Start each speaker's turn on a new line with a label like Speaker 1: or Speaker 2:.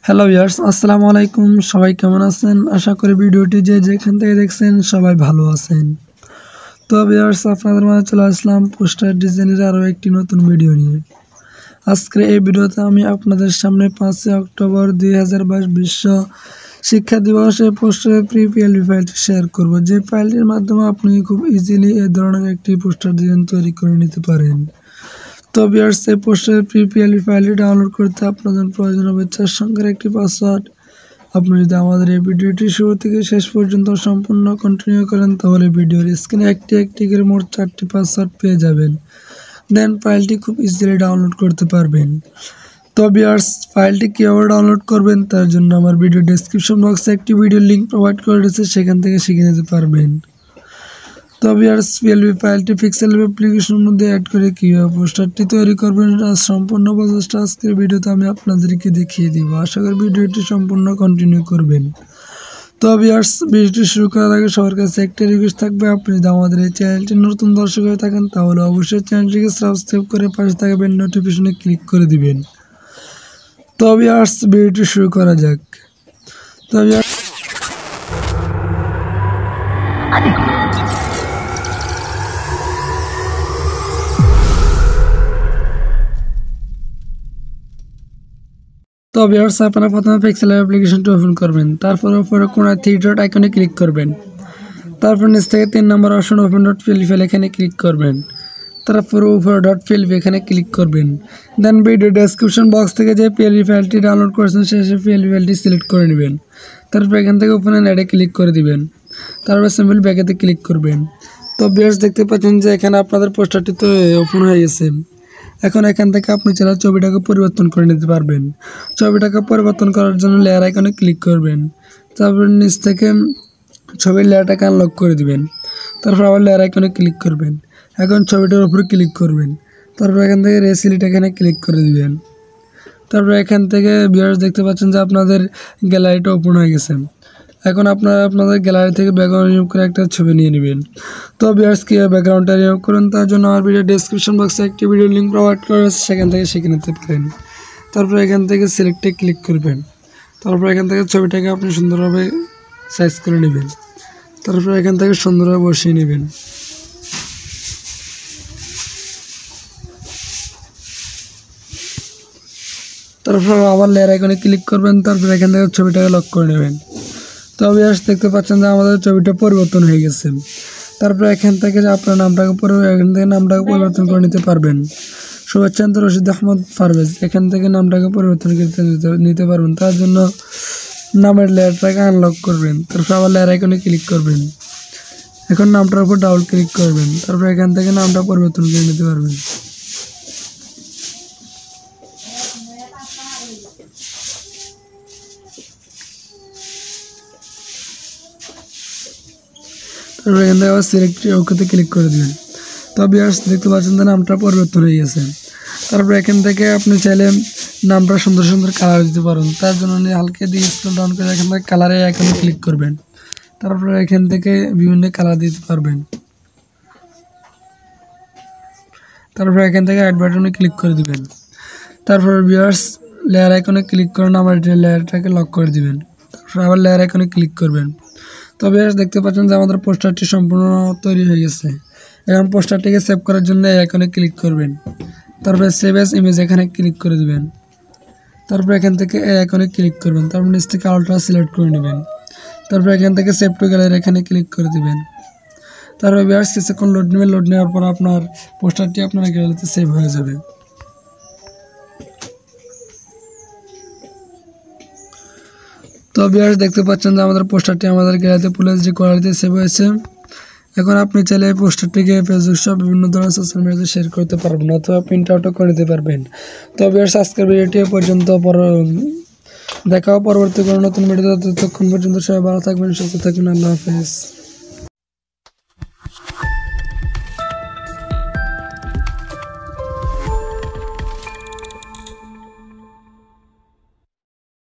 Speaker 1: Hello viewers, আসসালামু আলাইকুম। সবাই কেমন আছেন? আশা করি ভিডিওটি যে যেখান থেকে দেখছেন সবাই ভালো আছেন। তো ভিউয়ার্স, আপনাদের মাঝে চলে আসলাম পোস্টার ডিজাইনের আরও একটি নতুন ভিডিও নিয়ে। আজকে এই ভিডিওতে আমি আপনাদের সামনে 5 অক্টোবর 2022 বিশ্ব শিক্ষা দিবসে পোস্টারের প্রি-পিএলপি ফাইলটি শেয়ার করব, যে ফাইলটির মাধ্যমে আপনি খুব ইজিলি এই ধরনের একটি পোস্টার ডিজাইন তৈরি করে নিতে পারেন। তো ভিউয়ার্স, এই পোস্টারের প্রি-পিএলপি ফাইলটি ডাউনলোড করতে আপনাদের প্রয়োজন হবে 4 সংখ্যার একটি পাসওয়ার্ড। আপনি যদি আমাদের এই ভিডিওটি শুরু থেকে শেষ পর্যন্ত সম্পূর্ণ কন্টিনিউ করেন তাহলে ভিডিওর স্ক্রিনে একটি করে মোট 4টি পাসওয়ার্ড পেয়ে যাবেন। দেন ফাইলটি খুব ইজিলি ডাউনলোড করতে পারবেন। তো ভিউয়ার্স, ফাইলটি কীভাবে ডাউনলোড করবেন তার জন্য আমার ভিডিও ডেসক্রিপশন বক্সে একটি ভিডিও লিঙ্ক প্রোভাইড করে রয়েছে, সেখান থেকে শিখে নিতে পারবেন। তো ভিউয়ার্স, পিএলপি ফাইলটি পিক্সেল অ্যাপ্লিকেশনের মধ্যে অ্যাড করে কীভাবে পোস্টারটি তৈরি করবেন সম্পূর্ণ প্রসেসটা আজকের ভিডিওতে আমি আপনাদেরকে দেখিয়ে দিব। আশা করি ভিডিওটি সম্পূর্ণ কন্টিনিউ করবেন। তো ভিউয়ার্স, ভিডিওটি শুরু করার আগে সবার কাছে একটি রিকোয়েস্ট থাকবে, আপনি যদি আমাদের এই চ্যানেলটি নতুন দর্শক হয়ে থাকেন তাহলে অবশ্যই চ্যানেলটিকে সাবস্ক্রাইব করে পাশে থাকা বেল নোটিফিকেশনে ক্লিক করে দিবেন। তো ভিউয়ার্স, ভিডিওটি শুরু করা যাক। তো ভিউয়ার্স, আপনারা প্রথমে পিক্সেল অ্যাপ্লিকেশনটি ওপেন করবেন। তারপর উপরে কোণায় 3 ডট আইকনে ক্লিক করবেন। তারপর নিচ থেকে 3 নম্বর option open dot PLP file এখানে ক্লিক করবেন। তারপর উপরে ডট পিএলপি এখানে ক্লিক করবেন। দেন ভিডিও ডেসক্রিপশন বক্স থেকে যে পিএলপি ফাইলটি ডাউনলোড করেছেন সেই পিএলপি ফাইলটি সিলেক্ট করে নেবেন। তারপর এখান থেকে ওপেন অ্যাডে ক্লিক করে দিবেন। তারপর সিম্পল ব্যাকেতে ক্লিক করবেন। তো ভিউয়ার্স, দেখতে পাচ্ছেন যে এখানে আপনাদের পোস্টারটি তো ওপেন হয়ে গেছে। এখন এখান থেকে আপনি চাইলে ছবিটাকে পরিবর্তন করে নিতে পারবেন। ছবিটাকে পরিবর্তন করার জন্য লেয়ার আইকনে ক্লিক করবেন। তারপর নিচ থেকে ছবির লেয়ারটাকে আনলক করে দিবেন। তারপর আবার লেয়ার আইকনে ক্লিক করবেন। এখন ছবিটার উপরে ক্লিক করবেন। তারপর এখান থেকে রেসিলিট এখানে ক্লিক করে দিবেন। তারপর এখান থেকে ভিউয়ার্স দেখতে পাচ্ছেন যে আপনাদের গ্যালারিটা ওপেন হয়ে গেছে। এখন আপনারা আপনাদের গ্যালারি থেকে ব্যাকগ্রাউন্ড রিমুভ করে একটা ছবি নিয়ে নেবেন। তো ভিউয়ার্স, কীভাবে ব্যাকগ্রাউন্ডটা রিমুভ করুন তার জন্য আমার ভিডিও ডেসক্রিপশন বক্সে একটি ভিডিও লিঙ্ক প্রোভাইড করা আছে, সেখান থেকে শিখে নিতে পারেন। তারপর এখান থেকে সিলেক্টে ক্লিক করবেন। তারপর এখান থেকে ছবিটাকে আপনি সুন্দরভাবে সাইজ করে নেবেন। তারপর এখান থেকে সুন্দরভাবে বসিয়ে নেবেন। তারপর আবার লেয়ার আইকনে ক্লিক করবেন। তারপর এখান থেকে ছবিটাকে লক করে নেবেন। তো ভিউয়ার্স, দেখতে পাচ্ছেন যে আমাদের ছবিটা পরিবর্তন হয়ে গেছে। তারপর এখান থেকে আপনার নামটাকে পরিবর্তন করে নিতে পারবেন। শুভেচ্ছান্ত রশিদ আহমদ পারভেজ, এখান থেকে নামটাকে পরিবর্তন করতে নিতে পারবেন। তার জন্য নামের লেয়ারটাকে আনলক করবেন। তারপর আবার লেয়ার আইকনে ক্লিক করবেন। এখন নামটার উপর ডাবল ক্লিক করবেন। তারপর এখান থেকে নামটা পরিবর্তন করে নিতে পারবেন। তারপর এখান থেকে আবার সিলেক্ট ওকেতে ক্লিক করে দেবেন। তো ভিউয়ার্স, দেখতে পাচ্ছেন যে নামটা পরিবর্তন হয়ে গেছে। তারপর এখান থেকে আপনি চাইলে নামটা সুন্দর সুন্দর কালার দিতে পারেন। তার জন্য হালকা দিয়ে স্ক্রল ডাউন করে এখান থেকে কালারে আইকনে ক্লিক করবেন। তারপর এখান থেকে বিভিন্ন কালার দিতে পারবেন। তারপর এখান থেকে অ্যাড বাটনে ক্লিক করে দিবেন। তারপর ভিউয়ার্স, লেয়ার আইকনে ক্লিক করে আমার লেয়ারটাকে লক করে দিবেন। তারপর আবার লেয়ার আইকনে ক্লিক করবেন। তো ভিউয়ার্স, দেখতে পাচ্ছেন যে আমাদের পোস্টারটি সম্পূর্ণ তৈরি হয়ে গেছে। এখন পোস্টারটিকে সেভ করার জন্য এই আইকনে ক্লিক করবেন। তারপরে সেভ অ্যাজ ইমেজ এখানে ক্লিক করে দিবেন। তারপর এখান থেকে এই আইকনে ক্লিক করবেন। তারপর নিচ থেকে আলট্রা সিলেক্ট করে নেবেন। তারপর এখান থেকে সেভ টু গ্যালারি এখানে ক্লিক করে দিবেন। তারপর ভিউয়ার্স, কিছুক্ষণ লোড নেবেন। লোড নেওয়ার পর আপনার পোস্টারটি আপনার গ্যালারিতে সেভ হয়ে যাবে। তো ভিউয়ার্স, দেখতে পাচ্ছেন যে আমাদের পোস্টারটি আমাদের গ্যালারিতে ফুল এইচডি কোয়ালিটিতে সেভ হয়েছে। এখন আপনি চাইলে এই পোস্টারটিকে ফেসবুক সহ বিভিন্ন ধরনের সোশ্যাল মিডিয়াতে শেয়ার করতে পারবেন অথবা প্রিন্ট আউটও করে নিতে পারবেন। তো ভিউয়ার্স, আজকের ভিডিওটি পর্যন্ত দেখা হবে পরবর্তী কোনো নতুন ভিডিওতে। ততক্ষণ পর্যন্ত সবাই ভালো থাকবেন, সুস্থ থাকবেন। আল্লাহ হাফেজ।